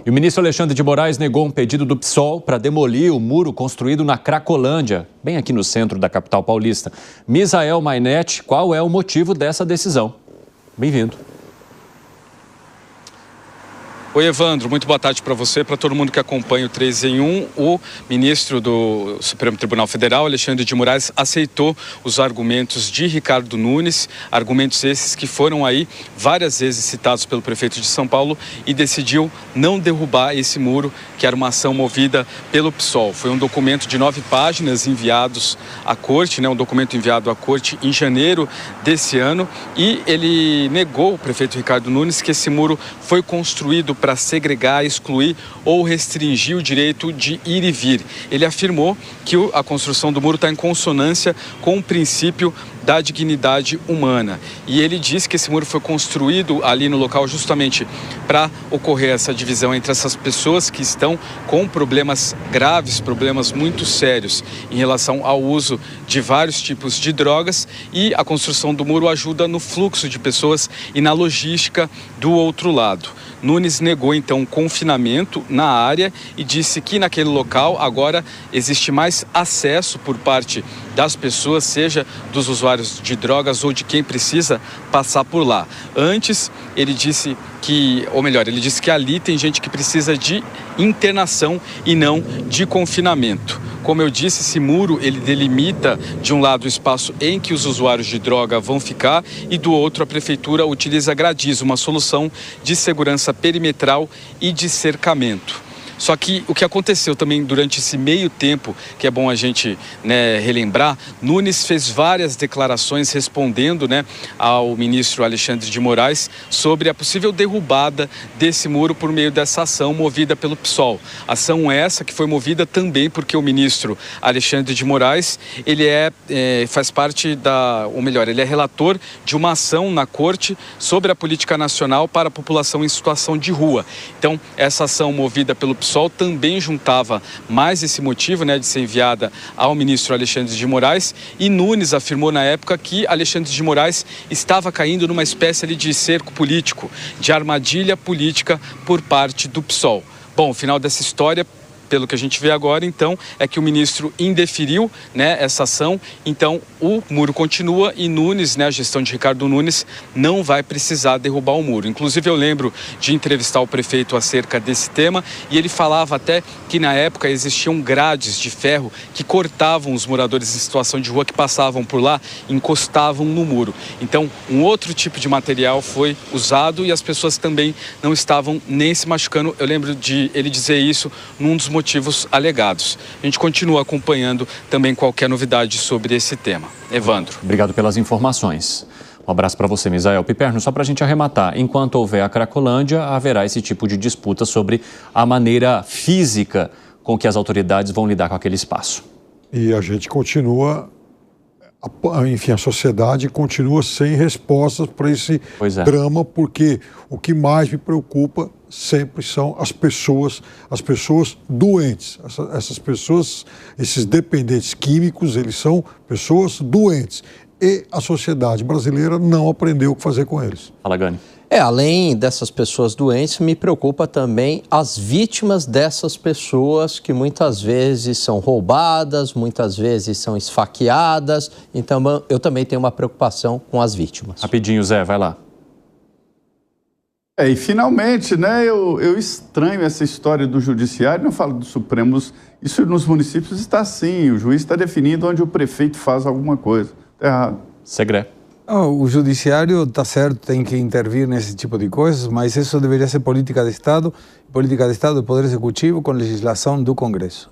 E o ministro Alexandre de Moraes negou um pedido do PSOL para demolir o muro construído na Cracolândia, bem aqui no centro da capital paulista. Misael Mainetti, qual é o motivo dessa decisão? Bem-vindo. Oi, Evandro, muito boa tarde para você, para todo mundo que acompanha o 3 em 1. O ministro do Supremo Tribunal Federal, Alexandre de Moraes, aceitou os argumentos de Ricardo Nunes, argumentos esses que foram aí várias vezes citados pelo prefeito de São Paulo, e decidiu não derrubar esse muro, que era uma ação movida pelo PSOL. Foi um documento de 9 páginas enviados à corte, um documento enviado à corte em janeiro desse ano, e ele negou, o prefeito Ricardo Nunes, que esse muro foi construído para segregar, excluir ou restringir o direito de ir e vir. Ele afirmou que a construção do muro está em consonância com o princípio da dignidade humana. E ele disse que esse muro foi construído ali no local justamente para ocorrer essa divisão entre essas pessoas que estão com problemas graves, problemas muito sérios em relação ao uso de vários tipos de drogas, e a construção do muro ajuda no fluxo de pessoas e na logística do outro lado. Nunes negou então confinamento na área e disse que naquele local agora existe mais acesso por parte das pessoas, seja dos usuários de drogas ou de quem precisa passar por lá. Antes, ele disse que ali tem gente que precisa de internação e não de confinamento. Como eu disse, esse muro, ele delimita de um lado o espaço em que os usuários de droga vão ficar e do outro a prefeitura utiliza gradis, uma solução de segurança perimetral e de cercamento. Só que o que aconteceu também durante esse meio tempo, que é bom a gente relembrar, Nunes fez várias declarações respondendo ao ministro Alexandre de Moraes sobre a possível derrubada desse muro por meio dessa ação movida pelo PSOL. Ação essa que foi movida também porque o ministro Alexandre de Moraes, ele faz parte ele é relator de uma ação na corte sobre a política nacional para a população em situação de rua. Então, essa ação movida pelo PSOL também juntava mais esse motivo de ser enviada ao ministro Alexandre de Moraes, e Nunes afirmou na época que Alexandre de Moraes estava caindo numa espécie de cerco político, de armadilha política por parte do PSOL. Bom, o final dessa história, pelo que a gente vê agora, então, é que o ministro indeferiu essa ação, então o muro continua e Nunes, a gestão de Ricardo Nunes, não vai precisar derrubar o muro. Inclusive, eu lembro de entrevistar o prefeito acerca desse tema e ele falava até que na época existiam grades de ferro que cortavam os moradores em situação de rua que passavam por lá, encostavam no muro. Então, um outro tipo de material foi usado e as pessoas também não estavam nem se machucando. Eu lembro de ele dizer isso num dos motivos alegados. A gente continua acompanhando também qualquer novidade sobre esse tema. Evandro. Obrigado pelas informações. Um abraço para você, Misael. Piperno, só para a gente arrematar, enquanto houver a Cracolândia, haverá esse tipo de disputa sobre a maneira física com que as autoridades vão lidar com aquele espaço. E a gente continua, enfim, a sociedade continua sem respostas para esse drama, porque o que mais me preocupa sempre são as pessoas doentes. Essas pessoas, esses dependentes químicos, eles são pessoas doentes. E a sociedade brasileira não aprendeu o que fazer com eles. Fala, Gani. Além dessas pessoas doentes, me preocupa também as vítimas dessas pessoas que muitas vezes são roubadas, muitas vezes são esfaqueadas. Então, eu também tenho uma preocupação com as vítimas. Rapidinho, Zé, vai lá. E finalmente, eu estranho essa história do judiciário, não falo do Supremo, isso nos municípios está assim, o juiz está definindo onde o prefeito faz alguma coisa. Está errado. Segredo. O judiciário, está certo, tem que intervir nesse tipo de coisas, mas isso deveria ser política de Estado é poder executivo com legislação do Congresso.